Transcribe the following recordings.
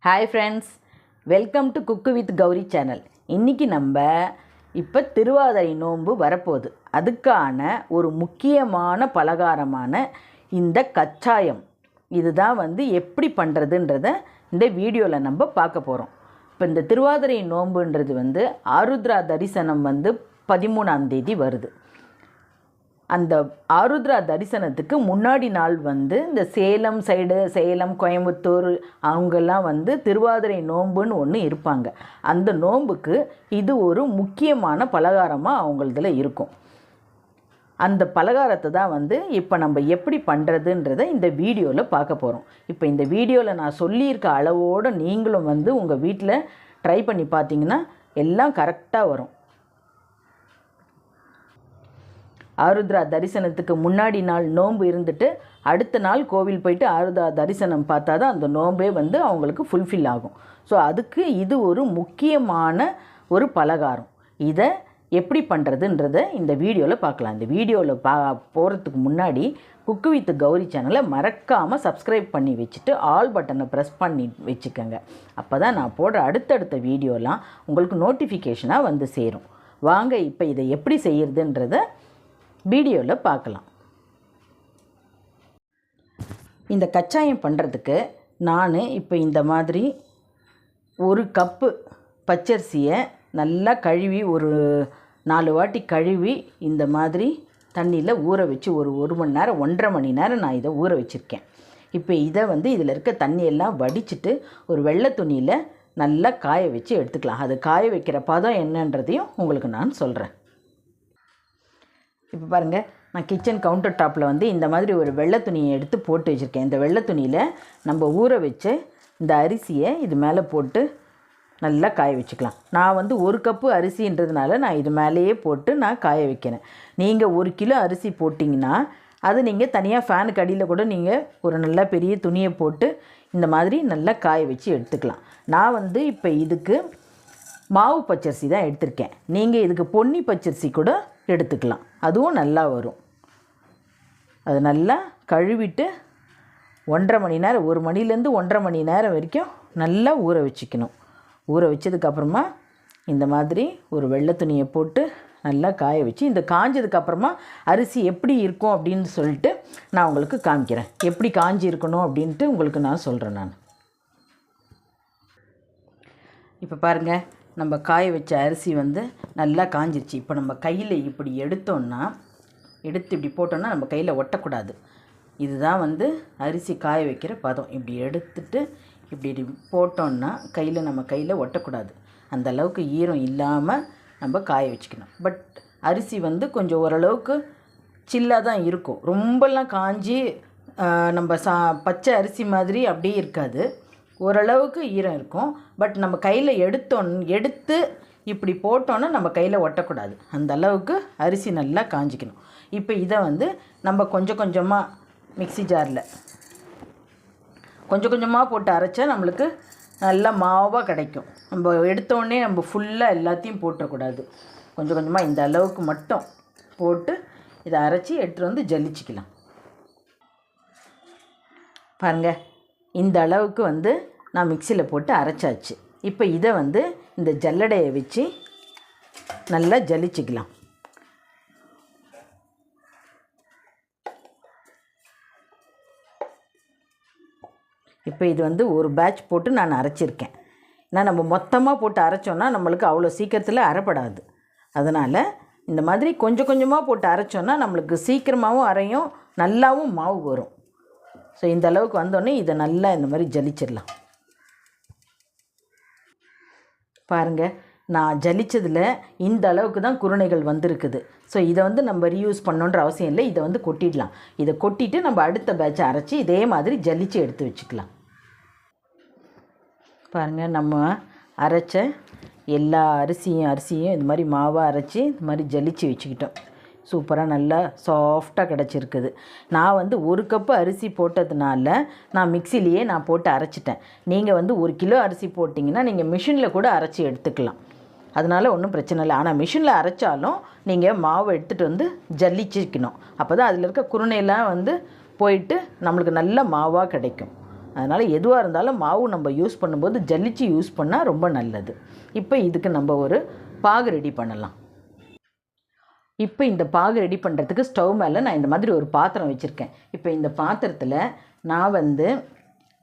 Hi friends, welcome to cook with Gowri channel. இன்றைக்கி நம்ம இப்போ திருவாதிரை நோன்பு வரப்போகுது. அதுக்கான ஒரு முக்கியமான பலகாரமான இந்த கச்சாயம் இதுதான் எப்படி பண்ணுறதுன்றத இந்த வீடியோவில் நம்ம பார்க்க போகிறோம். இப்போ இந்த திருவாதிரை நோன்புன்றது ஆருத்ரா தரிசனம் 13ஆம் தேதி வருது. அந்த ஆருத்ரா தரிசனத்துக்கு முன்னாடி நாள் இந்த சேலம் சைடு, சேலம், கோயம்புத்தூர் அவங்கெல்லாம் திருவாதிரை நோன்புன்னு ஒன்று இருப்பாங்க. அந்த நோன்புக்கு இது ஒரு முக்கியமான பலகாரமாக அவங்களதில் இருக்கும். அந்த பலகாரத்தை தான் இப்போ நம்ம எப்படி பண்ணுறதுன்றதை இந்த வீடியோவில் பார்க்க போகிறோம். இப்போ இந்த வீடியோவில் நான் சொல்லியிருக்க அளவோடு நீங்களும் உங்கள் வீட்டில் ட்ரை பண்ணி பார்த்தீங்கன்னா எல்லாம் கரெக்டாக வரும். ஆருத்ரா தரிசனத்துக்கு முன்னாடி நாள் நோன்பு இருந்துட்டு அடுத்த நாள் கோவில் போயிட்டு ஆருத்ரா தரிசனம் பார்த்தா தான் அந்த நோன்பே அவங்களுக்கு ஃபுல்ஃபில் ஆகும். ஸோ அதுக்கு இது ஒரு முக்கியமான ஒரு பலகாரம். இதை எப்படி பண்ணுறதுன்றதை இந்த வீடியோவில் பார்க்கலாம். இந்த வீடியோவில் போகிறதுக்கு முன்னாடி குக்கு வித் கௌரி சேனலை மறக்காமல் சப்ஸ்கிரைப் பண்ணி வச்சுட்டு ஆல் பட்டனை ப்ரெஸ் பண்ணி வச்சுக்கோங்க. அப்போ தான் நான் போடுற அடுத்தடுத்த வீடியோலாம் உங்களுக்கு நோட்டிஃபிகேஷனாக சேரும். வாங்க இப்போ இதை எப்படி செய்கிறதுன்றதை வீடியோவில் பார்க்கலாம். இந்த கச்சாயம் பண்ணுறதுக்கு நான் இப்போ இந்த மாதிரி ஒரு கப்பு பச்சரிசியை நல்லா கழுவி ஒரு 4 வாட்டி கழுவி இந்த மாதிரி தண்ணியில் ஊற வச்சு ஒரு மணி நேரம் 1.5 மணி நேரம் நான் இதை ஊற வச்சுருக்கேன். இப்போ இதை இதில் இருக்க தண்ணியெல்லாம் வடிச்சிட்டு ஒரு வெள்ளை துணியில் நல்லா காய வச்சு எடுத்துக்கலாம். அது காய வைக்கிற பதம் என்னன்றதையும் உங்களுக்கு நான் சொல்கிறேன். இப்போ பாருங்கள், நான் கிச்சன் கவுண்டர் டாப்பில் இந்த மாதிரி ஒரு வெள்ளை துணியை எடுத்து போட்டு வச்சுருக்கேன். இந்த வெள்ளை துணியில் நம்ம ஊற வச்சு இந்த அரிசியை இது மேலே போட்டு நல்லா காய வச்சுக்கலாம். நான் 1 கப்பு அரிசின்றதுனால நான் இது மேலேயே போட்டு நான் காய வைக்கிறேன். நீங்கள் 1 கிலோ அரிசி போட்டிங்கன்னா அது நீங்கள் தனியாக ஃபேனுக்கு அடியில் கூட நீங்கள் ஒரு நல்ல பெரிய துணியை போட்டு இந்த மாதிரி நல்லா காய வச்சு எடுத்துக்கலாம். நான் இப்போ இதுக்கு மாவு பச்சரிசி தான் எடுத்திருக்கேன். நீங்கள் இதுக்கு பொன்னி பச்சரிசி கூட எடுத்துக்கலாம், அதுவும் நல்லா வரும். அது நல்லா கழுவிட்டு 1.5 மணி நேரம், 1 மணிலேருந்து 1.5 மணி நேரம் வரைக்கும் நல்லா ஊற வச்சுக்கணும். ஊற வச்சதுக்கப்புறமா இந்த மாதிரி ஒரு வெள்ளை துணியை போட்டு நல்லா காய வச்சு இந்த காஞ்சதுக்கப்புறமா அரிசி எப்படி இருக்கும் அப்படின்னு சொல்லிட்டு நான் உங்களுக்கு காமிக்கிறேன். எப்படி காஞ்சி இருக்கணும் அப்படின்ட்டு உங்களுக்கு நான் சொல்கிறேன். நான் இப்போ பாருங்கள், நம்ம காய வச்ச அரிசி நல்லா காஞ்சிருச்சு. இப்போ நம்ம கையில் இப்படி எடுத்தோன்னா, எடுத்து இப்படி போட்டோன்னா நம்ம கையில் ஒட்டக்கூடாது. இதுதான் அரிசி காய வைக்கிற பதம். இப்படி எடுத்துட்டு இப்படி போட்டோன்னா நம்ம கையில் ஒட்டக்கூடாது. அந்த அளவுக்கு ஈரம் இல்லாமல் நம்ம காய வச்சுக்கணும். பட் அரிசி கொஞ்சம் ஓரளவுக்கு சில்லாக தான் இருக்கும். ரொம்பலாம் காஞ்சி நம்ம பச்சை அரிசி மாதிரி அப்படியே இருக்காது. ஓரளவுக்கு ஈரம் இருக்கும். பட் நம்ம கையில் எடுத்து இப்படி போட்டோன்னா நம்ம கையில் ஒட்டக்கூடாது. அந்த அளவுக்கு அரிசி நல்லா காஞ்சிக்கணும். இப்போ இதை நம்ம கொஞ்சம் கொஞ்சமாக மிக்ஸி ஜாரில் கொஞ்சம் கொஞ்சமாக போட்டு அரைச்சா நம்மளுக்கு நல்லா மாவாக கிடைக்கும். நம்ம எடுத்தோடனே நம்ம ஃபுல்லாக எல்லாத்தையும் போட்டக்கூடாது. கொஞ்சம் கொஞ்சமாக இந்த அளவுக்கு மட்டும் போட்டு இதை அரைச்சி எடுத்துகிட்டு ஜல்லிச்சிக்கலாம். பாருங்கள், இந்த அளவுக்கு நான் மிக்சியில் போட்டு அரைச்சாச்சு. இப்போ இதை இந்த ஜல்லடையை வச்சு நல்லா ஜலிச்சிக்கலாம். இப்போ இது ஒரு பேட்ச் போட்டு நான் அரைச்சிருக்கேன். ஏன்னா நம்ம மொத்தமாக போட்டு அரைச்சோன்னா நம்மளுக்கு அவ்வளோ சீக்கிரத்தில் அரைப்படாது. அதனால் இந்த மாதிரி கொஞ்சம் கொஞ்சமாக போட்டு அரைச்சோன்னா நம்மளுக்கு சீக்கிரமாகவும் அரையும், நல்லாவும் மாவு வரும். ஸோ இந்த அளவுக்கு வந்தோடனே இதை நல்லா இந்த மாதிரி ஜலிச்சிடலாம். பாருங்கள், நான் ஜலிச்சதில் இந்த அளவுக்கு தான் குருணைகள் வந்திருக்குது. ஸோ இதை நம்ம ரீயூஸ் பண்ணணுன்ற அவசியம் இல்லை. இதை கொட்டிடலாம். இதை கொட்டிட்டு நம்ம அடுத்த பேட்சை அரைச்சி இதே மாதிரி ஜலிச்சு எடுத்து வச்சுக்கலாம். பாருங்கள், நம்ம அரைச்ச எல்லா அரிசியும் இது மாதிரி மாவாக அரைச்சி இது மாதிரி ஜலிச்சு வச்சுக்கிட்டோம். சூப்பராக நல்லா சாஃப்டாக கிடச்சிருக்குது. நான் 1 கப்பு அரிசி போட்டதுனால நான் மிக்சிலேயே நான் போட்டு அரைச்சிட்டேன். நீங்கள் 1 கிலோ அரிசி போட்டிங்கன்னா நீங்கள் மிஷினில் கூட அரைச்சி எடுத்துக்கலாம். அதனால் ஒன்றும் பிரச்சனை இல்லை. ஆனால் மிஷினில் அரைச்சாலும் நீங்கள் மாவை எடுத்துகிட்டு ஜல்லிச்சிக்கணும். அப்போ தான் அதில் இருக்க குருணையெல்லாம் போயிட்டு நம்மளுக்கு நல்ல மாவாக கிடைக்கும். அதனால் எதுவாக இருந்தாலும் மாவு நம்ம யூஸ் பண்ணும்போது ஜல்லிச்சு யூஸ் பண்ணால் ரொம்ப நல்லது. இப்போ இதுக்கு நம்ம ஒரு பாகு ரெடி பண்ணலாம். இப்போ இந்த பாகு ரெடி பண்ணுறதுக்கு ஸ்டவ் மேலே நான் இந்த மாதிரி ஒரு பாத்திரம் வச்சுருக்கேன். இப்போ இந்த பாத்திரத்தில் நான் வந்து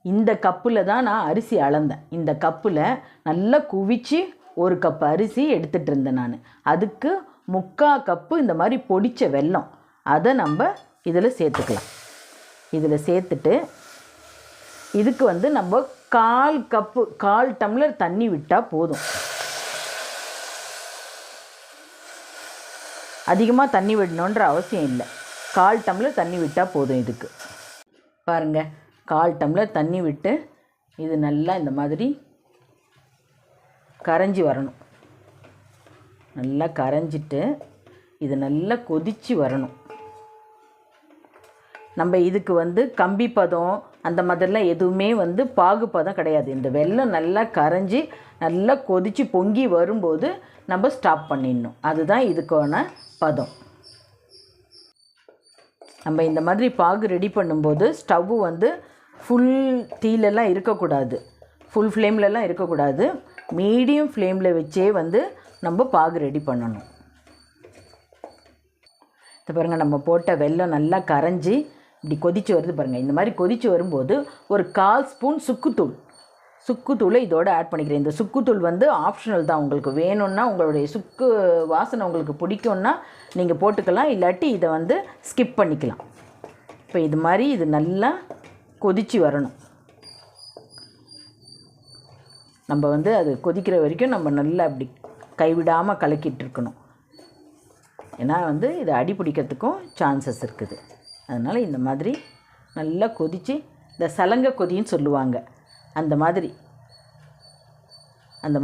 இந்த கப்பில் தான் நான் அரிசி அளந்தேன். இந்த கப்பில் நல்லா குவிச்சு 1 கப் அரிசி எடுத்துகிட்டு இருந்தேன் நான். அதுக்கு 3/4 கப்பு இந்த மாதிரி பொடித்த வெல்லம், அதை நம்ம இதில் சேர்த்துக்கலாம். இதில் சேர்த்துட்டு இதுக்கு வந்து நம்ம 1/4 டம்ளர் தண்ணி விட்டால் போதும். அதிகமாக தண்ணி விடணுன்ற அவசியம் இல்லை. 1/4 டம்ளர் தண்ணி விட்டால் போதும். இதுக்கு பாருங்கள், 1/4 டம்ளர் தண்ணி விட்டு இது நல்லா இந்த மாதிரி கரைஞ்சி வரணும். நல்லா கரைஞ்சிட்டு இது நல்லா கொதித்து வரணும். நம்ம இதுக்கு வந்து கம்பி பதம் அந்த மாதிரிலாம் எதுவுமே வந்து பாகு பதம் கிடையாது. இந்த வெல்லம் நல்லா கரைஞ்சி நல்லா கொதித்து பொங்கி வரும்போது நம்ம ஸ்டாப் பண்ணிடணும். அதுதான் இதுக்கான பதம். நம்ம இந்த மாதிரி பாகு ரெடி பண்ணும்போது ஸ்டவ்வு வந்து ஃபுல் தீலெல்லாம் இருக்கக்கூடாது, ஃபுல் ஃப்ளேம்லலாம் இருக்கக்கூடாது. மீடியம் ஃப்ளேமில் வச்சே வந்து நம்ம பாகு ரெடி பண்ணணும். இது பாருங்கள், நம்ம போட்ட வெல்லம் நல்லா கரைஞ்சி இப்படி கொதித்து வருது பாருங்கள். இந்த மாதிரி கொதித்து வரும்போது ஒரு 1/4 ஸ்பூன் சுக்குத்தூளை இதோடு ஆட் பண்ணிக்கிறேன். இந்த சுக்குத்தூள் வந்து ஆப்ஷனல் தான். உங்களுக்கு வேணும்னா, உங்களுடைய சுக்கு வாசனை உங்களுக்கு பிடிக்கும்னா நீங்கள் போட்டுக்கலாம், இல்லாட்டி இதை வந்து ஸ்கிப் பண்ணிக்கலாம். இப்போ இது மாதிரி இது நல்லா கொதித்து வரணும். நம்ம வந்து அது கொதிக்கிற வரைக்கும் நம்ம நல்லா அப்படி கைவிடாமல் கலக்கிட்டு இருக்கணும். ஏன்னா வந்து இது அடி பிடிக்கிறதுக்கும் சான்சஸ் இருக்குது. அதனால் இந்த மாதிரி நல்லா கொதித்து, இந்த சலங்க கொதின்னு சொல்லுவாங்க, அந்த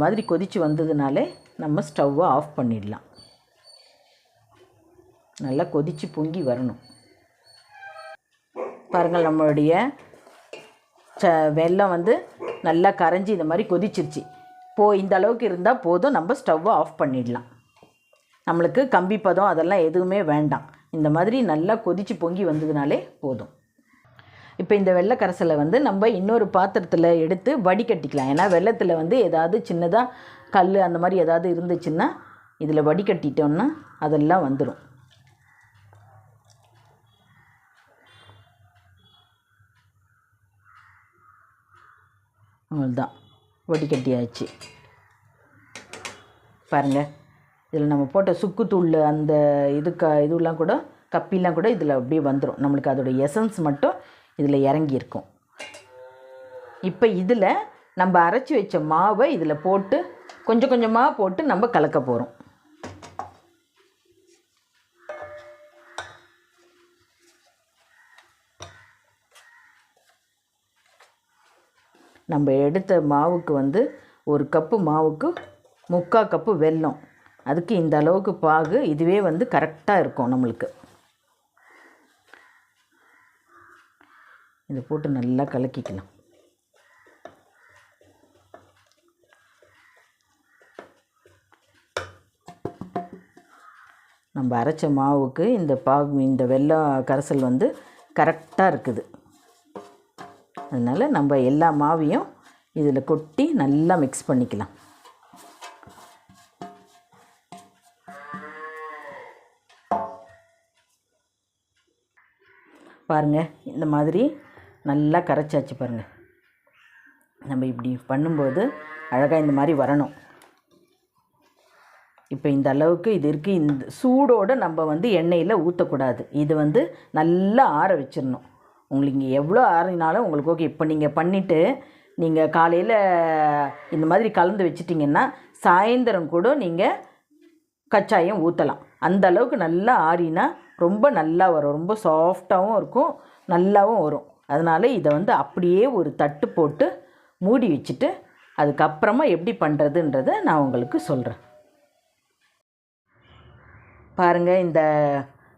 மாதிரி கொதித்து வந்ததுனாலே நம்ம ஸ்டவ்வை ஆஃப் பண்ணிடலாம். நல்லா கொதித்து பொங்கி வரணும். பாருங்கள், நம்மளுடைய வெல்லம் வந்து நல்லா கரைஞ்சி இந்த மாதிரி கொதிச்சிருச்சு. இந்த அளவுக்கு இருந்தால் போதும், நம்ம ஸ்டவ்வை ஆஃப் பண்ணிடலாம். நம்மளுக்கு கம்பி பதம் அதெல்லாம் எதுவுமே வேண்டாம். இந்த மாதிரி நல்லா கொதித்து பொங்கி வந்ததுனாலே போதும். இப்போ இந்த வெள்ளை கரைசலை வந்து நம்ம இன்னொரு பாத்திரத்தில் எடுத்து வடிகட்டிக்கலாம். ஏன்னா வெள்ளத்தில் வந்து ஏதாவது சின்னதாக கல் அந்த மாதிரி ஏதாவது இருந்துச்சுன்னா இதில் வடிகட்டிட்டோம்னா அதெல்லாம் வந்துடும். அவ்வளோதான், வடிகட்டியாச்சு. பாருங்கள், இதில் நம்ம போட்ட சுக்குத்தூள் அந்த இதுலாம் கூட கப்பிலாம் கூட இதில் அப்படியே வந்துடும். நம்மளுக்கு அதோடய எசன்ஸ் மட்டும் இதில் இறங்கியிருக்கும். இப்போ இதில் நம்ம அரைச்சி வச்ச மாவை இதில் போட்டு கொஞ்சம் கொஞ்சமாக போட்டு நம்ம கலக்க போகிறோம். நம்ம எடுத்த மாவுக்கு வந்து 1 கப்பு மாவுக்கு 3/4 கப்பு வெல்லம், அதுக்கு இந்த அளவுக்கு பாகு, இதுவே வந்து கரெக்டாக இருக்கும் நம்மளுக்கு. இதை போட்டு நல்லா கலக்கிக்கலாம். நம்ம அரைச்ச மாவுக்கு இந்த பாகு, இந்த வெல்லம் கரைசல் வந்து கரெக்டாக இருக்குது. அதனால் நம்ம எல்லா மாவையும் இதில் கொட்டி நல்லா மிக்ஸ் பண்ணிக்கலாம். பாருங்கள், இந்த மாதிரி நல்லா கரைச்சாச்சு பாருங்கள். நம்ம இப்படி பண்ணும்போது அழகாக இந்த மாதிரி வரணும். இப்போ இந்த அளவுக்கு இது இருக்குது. இந்த சூடோடு நம்ம வந்து எண்ணெயில் ஊற்றக்கூடாது. இது வந்து நல்லா ஆற வச்சிடணும். உங்களுக்கு இங்கே எவ்வளோ ஆறினாலும் உங்களுக்கு ஓகே. இப்போ நீங்கள் பண்ணிவிட்டு நீங்கள் காலையில் இந்த மாதிரி கலந்து வச்சிட்டிங்கன்னா சாயந்தரம் கூட நீங்கள் கச்சாயம் ஊற்றலாம். அந்த அளவுக்கு நல்லா ஆறினா ரொம்ப நல்லா வரும், ரொம்ப சாஃப்டாகவும் இருக்கும், நல்லாவும் வரும். அதனால் இதை வந்து அப்படியே ஒரு தட்டு போட்டு மூடி வச்சுட்டு அதுக்கப்புறமா எப்படி பண்ணுறதுன்றதை நான் உங்களுக்கு சொல்கிறேன். பாருங்கள், இந்த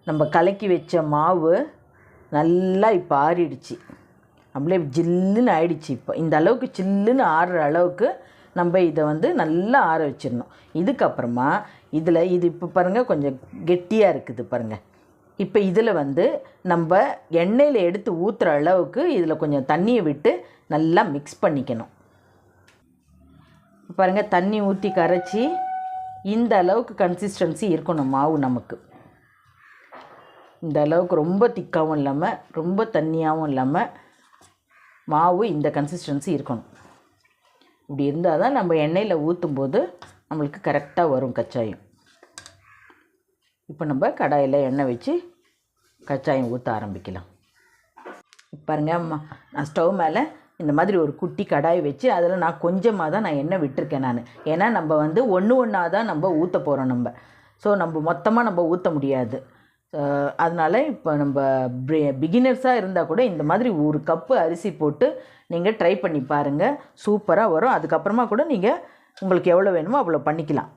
நம்ம கலக்கி வச்ச மாவு நல்லா இப்போ ஆறிடுச்சு, அப்படியே ஜில்லுன்னு ஆயிடுச்சு. இப்போ இந்த அளவுக்கு ஜில்லுன்னு ஆறுற அளவுக்கு நம்ம இதை வந்து நல்லா ஆற வச்சிடணும். இதுக்கப்புறமா இதில் இது இப்போ பாருங்கள் கொஞ்சம் கெட்டியாக இருக்குது பாருங்கள். இப்போ இதில் வந்து நம்ம எண்ணெயில் எடுத்து ஊற்றுற அளவுக்கு இதில் கொஞ்சம் தண்ணியை விட்டு நல்லா மிக்ஸ் பண்ணிக்கணும். பாருங்கள், தண்ணி ஊற்றி கரைச்சி இந்த அளவுக்கு கன்சிஸ்டன்சி இருக்கணும் மாவு நமக்கு. இந்த அளவுக்கு ரொம்ப திக்காகவும் இல்லாமல் ரொம்ப தண்ணியாகவும் இல்லாமல் மாவு இந்த கன்சிஸ்டன்சி இருக்கணும். இப்படி இருந்தால் தான் நம்ம எண்ணெயில் ஊற்றும் போது நம்மளுக்கு கரெக்டாக வரும் கச்சாயம். இப்போ நம்ம கடாயில் எண்ணெய் வச்சு கச்சாயம் ஊற்ற ஆரம்பிக்கலாம். பாருங்கள், நான் ஸ்டவ் மேலே இந்த மாதிரி ஒரு குட்டி கடாய் வச்சு அதில் நான் கொஞ்சமாக தான் நான் எண்ணெய் விட்டுருக்கேன் நான். ஏன்னா நம்ம வந்து ஒன்றா தான் நம்ம ஊற்ற போகிறோம் நம்ம. ஸோ நம்ம மொத்தமாக நம்ம ஊற்ற முடியாது. அதனால் இப்போ நம்ம பிகினர்ஸாக இருந்தால் கூட இந்த மாதிரி ஒரு கப்பு அரிசி போட்டு நீங்கள் ட்ரை பண்ணி பாருங்கள், சூப்பராக வரும். அதுக்கப்புறமா கூட நீங்கள் உங்களுக்கு எவ்வளோ வேணுமோ அவ்வளோ பண்ணிக்கலாம்.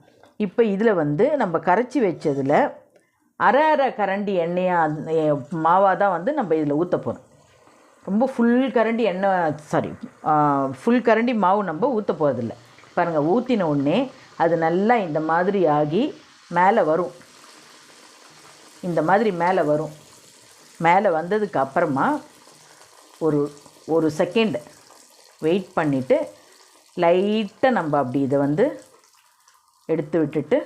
இப்போ இதில் வந்து நம்ம கரைச்சி வச்சதில் அரை கரண்டி எண்ணெயாக மாவாக தான் வந்து நம்ம இதில் ஊற்ற போகிறோம். ரொம்ப ஃபுல் கரண்டி மாவு நம்ம ஊற்ற போகிறதில்ல. பாருங்கள், ஊற்றின உடனே அது நல்லா இந்த மாதிரி ஆகி மேலே வரும். இந்த மாதிரி மேலே வரும். மேலே வந்ததுக்கு அப்புறமா ஒரு செகண்ட் வெயிட் பண்ணிவிட்டு லைட்டாக நம்ம அப்படி இதை வந்து எடுத்து விட்டுட்டு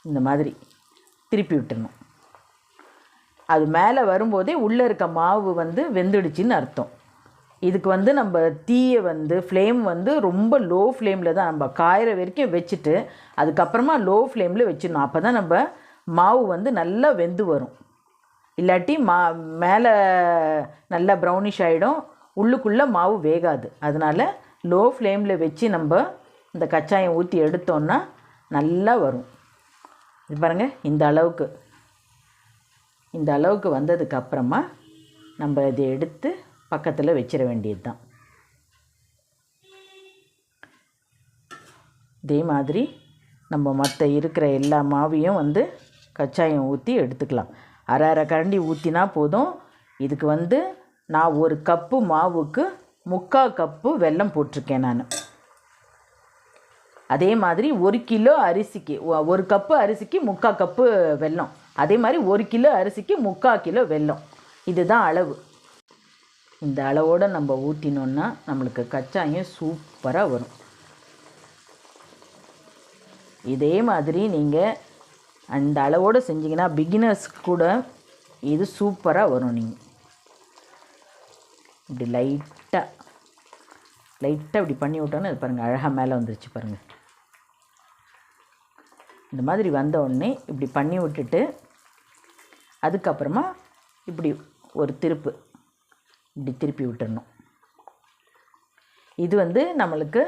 இந்த மாதிரி திருப்பி விட்டுடணும். அது மேலே வரும்போதே உள்ளே இருக்க மாவு வந்து வெந்துடுச்சின்னு அர்த்தம். இதுக்கு வந்து நம்ம தீயை வந்து ஃப்ளேம் வந்து ரொம்ப லோ ஃப்ளேமில் தான் நம்ம காயிற வரைக்கும் வச்சுட்டு அதுக்கப்புறமா லோ ஃப்ளேமில் வச்சிடணும். அப்போ தான் நம்ம மாவு வந்து நல்லா வெந்து வரும். இல்லாட்டி மேலே நல்லா ப்ரௌனிஷ் ஆகிடும், உள்ளுக்குள்ளே மாவு வேகாது. அதனால் லோ ஃப்ளேமில் வச்சு நம்ம இந்த கச்சாயம் ஊற்றி எடுத்தோன்னா நல்லா வரும். இது பாருங்கள், இந்த அளவுக்கு வந்ததுக்கப்புறமா நம்ம இதை எடுத்து பக்கத்தில் வச்சிட வேண்டியது தான். இதே மாதிரி நம்ம மற்ற இருக்கிற எல்லா மாவையும் வந்து கச்சாயம் ஊற்றி எடுத்துக்கலாம். அரை கரண்டி ஊற்றினா போதும். இதுக்கு வந்து நான் ஒரு கப்பு மாவுக்கு 3/4 கப்பு வெல்லம் போட்டிருக்கேன் நான். அதே மாதிரி 1 கிலோ அரிசிக்கு 1 கப்பு அரிசிக்கு 3/4 கப்பு வெல்லம். அதே மாதிரி 1 கிலோ அரிசிக்கு 3/4 கிலோ வெல்லம். இதுதான் அளவு. இந்த அளவோடு நம்ம ஊற்றினோன்னா நம்மளுக்கு கச்சாயம் சூப்பராக வரும். இதே மாதிரி நீங்கள் அந்த அளவோடு செஞ்சிங்கன்னா பிகினர்ஸ்க்கு கூட இது சூப்பராக வரும். நீங்கள் இப்படி லைட்டாக இப்படி பண்ணி விட்டோன்னு அது பாருங்கள் அழகாக மேலே வந்துருச்சு பாருங்கள். இந்த மாதிரி வந்த உடனே இப்படி பண்ணி விட்டுட்டு அதுக்கப்புறமா இப்படி ஒரு இப்படி திருப்பி விட்டுடணும். இது வந்து நம்மளுக்கு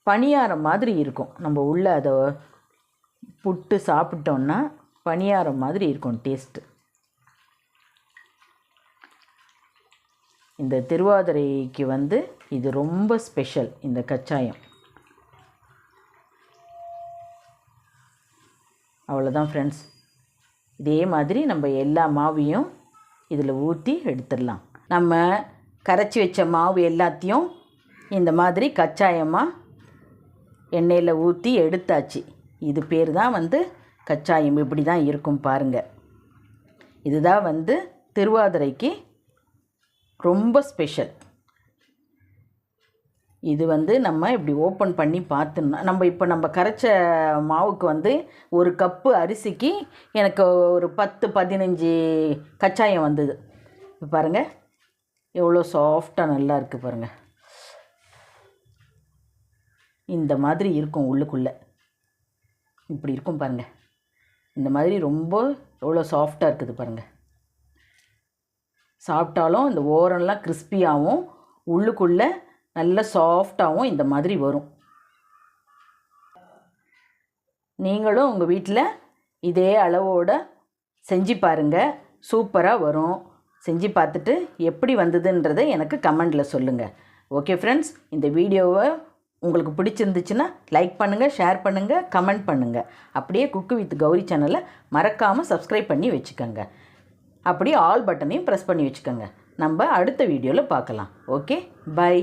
பணியாரம் மாதிரி இருக்கும். நம்ம உள்ளே அதை புட்டு சாப்பிட்டோன்னா பணியாரம் மாதிரி இருக்கும் டேஸ்ட்டு. இந்த திருவாதிரைக்கு வந்து இது ரொம்ப ஸ்பெஷல் இந்த கச்சாயம். அவ்வளோதான் ஃப்ரெண்ட்ஸ். இதே மாதிரி நம்ம எல்லா மாவையும் இதில் ஊற்றி எடுத்துடலாம். நம்ம கரைச்சி வச்ச மாவு எல்லாத்தையும் இந்த மாதிரி கச்சாயமாக எண்ணெயில் ஊற்றி எடுத்தாச்சு. இது பேர் தான் வந்து கச்சாயம். இப்படி தான் இருக்கும் பாருங்கள். இதுதான் வந்து திருவாதிரைக்கு ரொம்ப ஸ்பெஷல். இது வந்து நம்ம இப்படி ஓப்பன் பண்ணி பார்த்தோம்னா நம்ம கரைச்ச மாவுக்கு வந்து 1 கப்பு அரிசிக்கு எனக்கு ஒரு 10-15 கச்சாயம் வந்தது. இப்போ பாருங்கள் எவ்வளோ சாஃப்டாக நல்லா இருக்குது பாருங்கள். இந்த மாதிரி இருக்கும் உள்ளுக்குள்ளே. இப்படி இருக்கும் பாருங்கள். இந்த மாதிரி ரொம்ப எவ்வளோ சாஃப்டாக இருக்குது பாருங்கள். சாப்பிட்டாலும் இந்த ஓரம்லாம் கிறிஸ்பியாகவும் உள்ளுக்குள்ளே நல்ல சாஃப்டாகவும் இந்த மாதிரி வரும். நீங்களும் உங்கள் வீட்டில் இதே அளவோடு செஞ்சு பாருங்கள், சூப்பராக வரும். செஞ்சு பார்த்துட்டு எப்படி வந்ததுன்றதை எனக்கு கமெண்டில் சொல்லுங்கள். ஓகே ஃப்ரெண்ட்ஸ், இந்த வீடியோவை உங்களுக்கு பிடிச்சிருந்துச்சுன்னா லைக் பண்ணுங்கள், ஷேர் பண்ணுங்கள், கமெண்ட் பண்ணுங்கள். அப்படியே குக்கு வித் கௌரி சேனலை மறக்காமல் சப்ஸ்கிரைப் பண்ணி வச்சுக்கோங்க. அப்படியே ஆல் பட்டனையும் ப்ரெஸ் பண்ணி வச்சுக்கோங்க. நம்ம அடுத்த வீடியோவில் பார்க்கலாம். Okay, by.